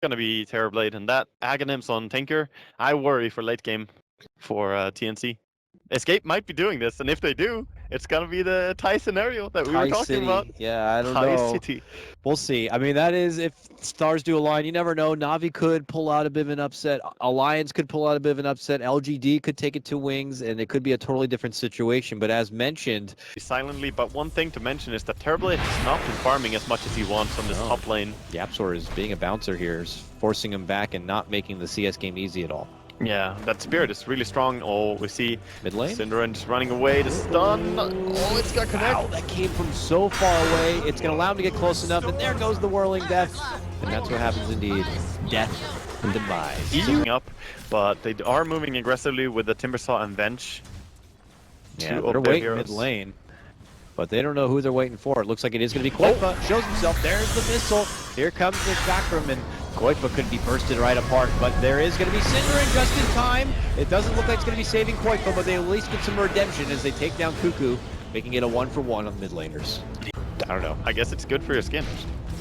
gonna be Terrorblade, and that Aghanims on Tinker, I worry for late game for TNC. Escape might be doing this, and if they do, it's gonna be the Thai scenario that we were talking about. Yeah, I don't Thai know. City. We'll see. I mean, that is if stars do align. You never know. Na'Vi could pull out a bit of an upset. Alliance could pull out a bit of an upset. LGD could take it to wings, and it could be a totally different situation. But as mentioned, Silently, but one thing to mention is that Terrorblade has not been farming as much as he wants on this top lane. YapzOr is being a bouncer here, is forcing him back and not making the CS game easy at all. Yeah, that spirit is really strong. Oh, we see Mid lane. Synderen just running away to stun. Oh, it's got connect. Wow, that came from so far away. It's going to allow him to get close enough, and there goes the whirling death. And that's what happens indeed. Death and demise. Easing up, but they are moving aggressively with the Timbersaw and Venge. Yeah, they're waiting mid lane. But they don't know who they're waiting for. It looks like it is going to be Koipa. Shows himself. There's the missile. Here comes the chakram, and Koipa could be bursted right apart. But there is going to be Synderen just in time. It doesn't look like it's going to be saving Koipa, but they at least get some redemption as they take down Cuckoo, making it a 1-for-1 on mid laners. I don't know. I guess it's good for your skin.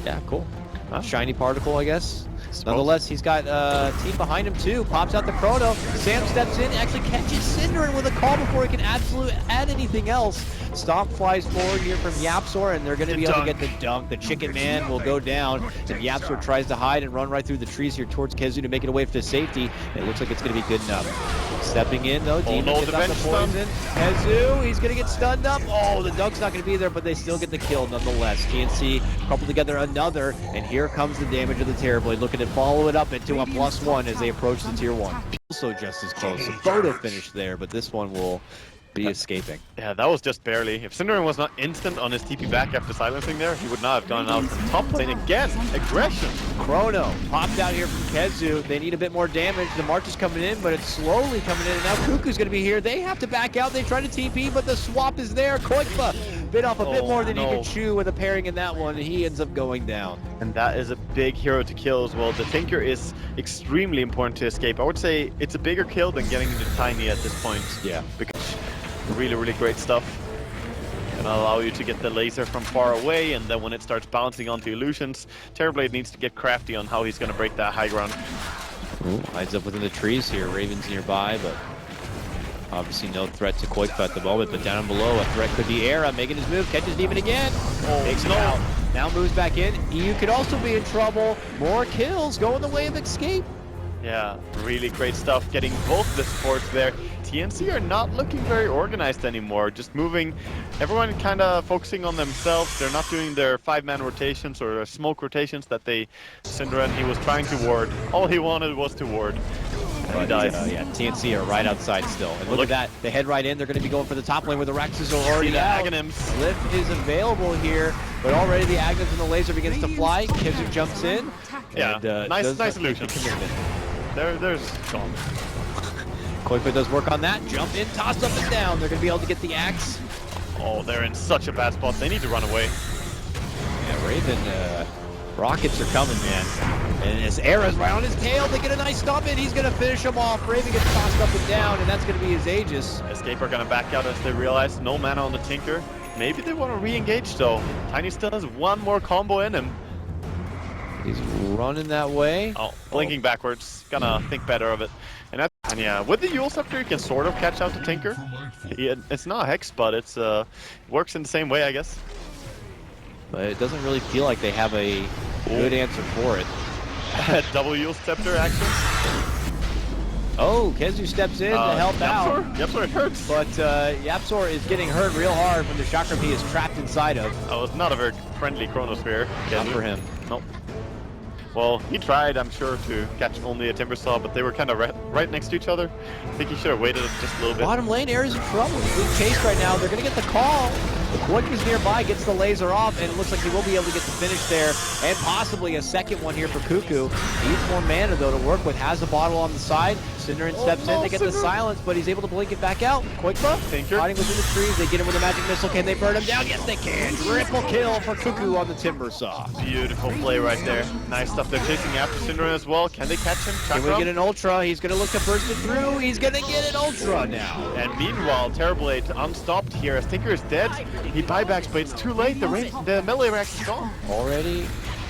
Yeah, cool. Huh? Shiny particle, I guess. Nonetheless, he's got a team behind him too. Pops out the chrono. Sam steps in, actually catches Synderen with a call before he can add anything else. Stomp flies forward here from YapzOr, and they're going to be able to get the dunk. The Chicken Man will go down, and YapzOr tries to hide and run right through the trees here towards KheZu to make it away for safety. And it looks like it's going to be good enough. Stepping in though, Demon gets out the poison. KheZu, he's going to get stunned up. Oh, the dunk's not going to be there, but they still get the kill nonetheless. TNC coupled together another, and here comes the damage of the Terrorblade, looking to follow it up into a +1 as they approach the tier 1. Also just as close. A photo finish there, but this one will be escaping. Yeah, that was just barely. If Synderen was not instant on his TP back after silencing there, he would not have gone out from top lane again. Aggression. Chrono popped out here from KheZu. They need a bit more damage. The march is coming in, but it's slowly coming in. And now Cuckoo's going to be here. They have to back out. They try to TP, but the swap is there. Koipa bit off a bit more than he could chew with a pairing in that one. He ends up going down. And that is a big hero to kill as well. The Tinker is extremely important to escape. I would say it's a bigger kill than getting into Tiny at this point. Yeah. Because really, really great stuff. Gonna allow you to get the laser from far away, and then when it starts bouncing onto illusions, Terrorblade needs to get crafty on how he's gonna break that high ground. Ooh, hides up within the trees here. Raven's nearby, but obviously no threat to Koipa at the moment. But down below, a threat could be Era making his move. Catches Demon again. Takes him out. Now moves back in. EU could also be in trouble. More kills going the way of Escape. Yeah, really great stuff. Getting both the supports there. TNC are not looking very organized anymore. Just moving, everyone kind of focusing on themselves. They're not doing their 5-man rotations or their smoke rotations that Synderen, he was trying to ward. All he wanted was to ward. And he dies. Yeah, TNC are right outside still. And look at that. They head right in. They're going to be going for the top lane where the Raxes are already out. Aghanims. Lift is available here, but already the Aghanims and the laser begins to fly. KheZu jumps in. Yeah, and, nice illusion. There's gone. Koipa does work on that. Jump in, toss up and down. They're going to be able to get the axe. Oh, they're in such a bad spot. They need to run away. Yeah, Raven, rockets are coming, man. And his Era's right on his tail. They get a nice stomp in. He's going to finish him off. Raven gets tossed up and down, and that's going to be his Aegis. Escape are going to back out as they realize no mana on the Tinker. Maybe they want to re-engage though. Tiny still has one more combo in him. He's running that way. Oh, blinking backwards. Gonna think better of it. And yeah, with the Yule Scepter, you can sort of catch out the Tinker. It's not a Hex, but it's works in the same way, I guess. But it doesn't really feel like they have a good answer for it. Double Yule Scepter action. Oh, KheZu steps in to help out. YapzOr, it hurts. But YapzOr is getting hurt real hard from the chakram he is trapped inside of. Oh, it's not a very friendly Chronosphere. Not for him. Nope. Well, he tried, I'm sure, to catch only a Timbersaw, but they were kind of right next to each other. I think he should have waited just a little bit. Bottom lane, Era's in trouble. He's being chased right now. They're going to get the call. The Koipa's nearby, gets the laser off, and it looks like he will be able to get the finish there, and possibly a second one here for Cuckoo. Needs more mana, though, to work with. Has a bottle on the side. Synderen steps in to get the silence, but he's able to blink it back out. Koipa, hiding within the trees. They get him with a magic missile. Can they burn him down? Yes, they can. Triple kill for Cuckoo on the Timbersaw. Beautiful play right there. Nice stuff. They're chasing after Synderen as well. Can they catch him? Can we get an Ultra? He's going to look to burst it through. He's going to get an Ultra now. And meanwhile, Terrorblade unstopped here as Tinker is dead. He buybacks, but it's too late. The melee rack is gone. Already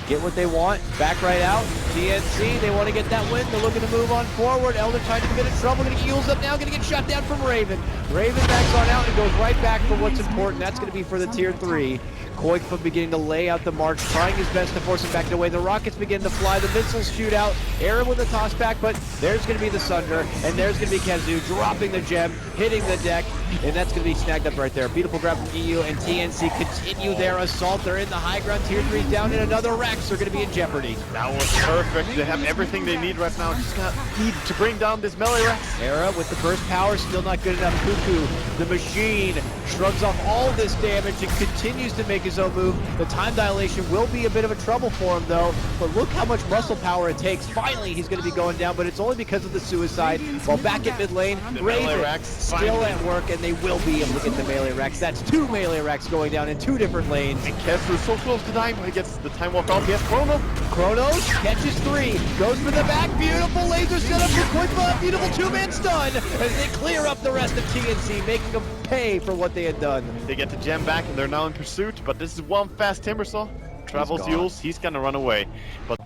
get what they want, back right out. TNC, they want to get that win. They're looking to move on forward. Elder trying to get in trouble, going to get Eels up now, going to get shot down from Raven. Raven backs on out and goes right back for what's important. That's going to be for the tier 3. Koikfa beginning to lay out the march, trying his best to force him back away. The rockets begin to fly, the missiles shoot out. Aaron with the toss back, but there's going to be the Sunder, and there's going to be Kezu dropping the gem, hitting the deck, and that's going to be snagged up right there. Beautiful grab from EU, and TNC continue their assault. They're in the high ground, tier 3 down, and another Rex are going to be in jeopardy. That was perfect. They have everything they need right now. Just need to bring down this melee Rex. Era with the burst power, still not good enough. Cuckoo, the machine, shrugs off all this damage and continues to make his own move. The time dilation will be a bit of a trouble for him though, but look how much muscle power it takes. Finally, he's going to be going down, but it's only because of the suicide. While back at mid lane, Raven still at work, and they will be able to get the melee Rex. That's 2 melee Rex going down in 2 different lanes. And Kezu so close to dying, but he gets the time walk off. He has Chrono. Kronos catches 3, goes for the back, beautiful laser setup for Koikfa, beautiful 2-man stun as they clear up the rest of TNC, making them pay for what they had done. They get the gem back and they're now in pursuit, but this is one fast Timbersaw. Travels Yules, he's gonna run away, but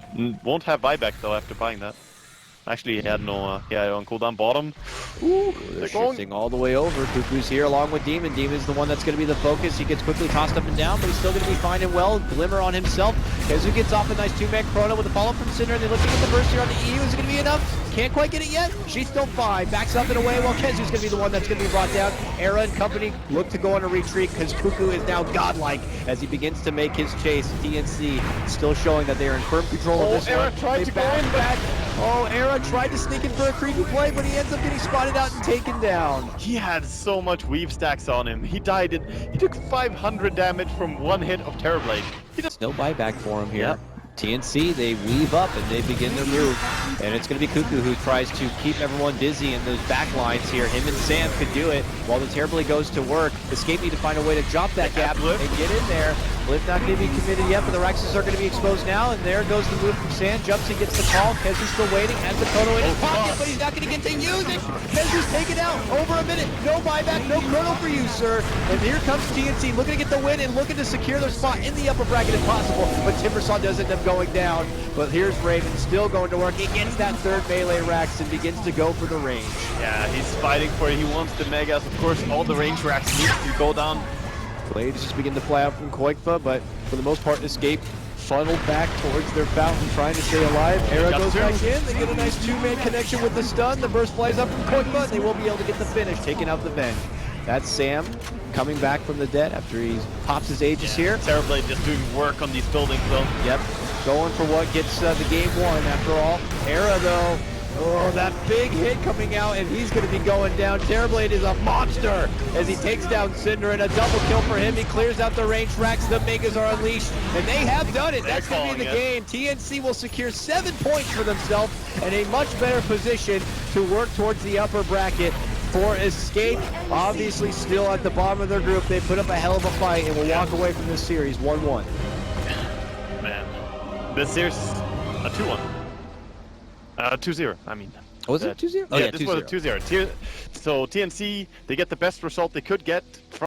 won't have buyback though after buying that. Actually, he had no, on cooldown bottom. Ooh, they're shifting all the way over. Cuckoo's here along with Demon. Demon's the one that's going to be the focus. He gets quickly tossed up and down, but he's still going to be fine and well. Glimmer on himself. Kezu gets off a nice 2-man Chrono with a follow-up from Cinder, and they're looking at the burst here on the EU. Is it going to be enough? Can't quite get it yet. She's still fine. Backs up and away while Kezu's going to be the one that's going to be brought down. Era and company look to go on a retreat because Cuckoo is now godlike as he begins to make his chase. TNC still showing that they are in firm control of this Era one. tried to go in back. Oh, Era tried to sneak in for a creepy play, but he ends up getting spotted out and taken down. He had so much weave stacks on him. He died. He took 500 damage from one hit of Terrorblade. There's no buyback for him here. Yep. TNC, they weave up and they begin their move. And it's going to be Cuckoo who tries to keep everyone busy in those back lines here. Him and Sam could do it while the Terrorblade goes to work. Escape need to find a way to drop that gap and get in there. Blip not going to be committed yet, but the Rexes are going to be exposed now. And there goes the move from Sam. Jumps and gets the call. Kezu's still waiting. Has the Chrono in his pocket, but he's not going to get to use it. Kezu's taken out. Over a minute. No buyback, no Chrono for you, sir. And here comes TNC looking to get the win and looking to secure their spot in the upper bracket if possible. But Timbersaw does end up going down. But here's Raven still going to work. He gets that 3rd melee Rex and begins to go for the range. Yeah, he's fighting for it. He wants the Megas. Of course, all the range Rex needs to go down. Blades just begin to fly out from Koikfa, but for the most part, Escape funneled back towards their fountain, trying to stay alive. Era goes back in. They get a nice 2-man connection with the stun. The burst flies up from Koikfa, and they will be able to get the finish, taking out the Venge. That's Sam coming back from the dead after he pops his Aegis here. Terrorblade just doing work on these buildings, though. Yep, going for what gets the game won after all. Era, though, oh, that big hit coming out, and he's going to be going down. Terrorblade is a monster as he takes down Cinder, and a double kill for him. He clears out the range Rex. The Megas are unleashed, and they have done it. That's going to be the game. TNC will secure 7 points for themselves and a much better position to work towards the upper bracket. For Escape, obviously still at the bottom of their group. They put up a hell of a fight and will walk away from this series 1-1. Man, this series is a 2-1. 2-0, I mean. Was it 2-0? Yeah, this was a 2-0. So TNC, they get the best result they could get from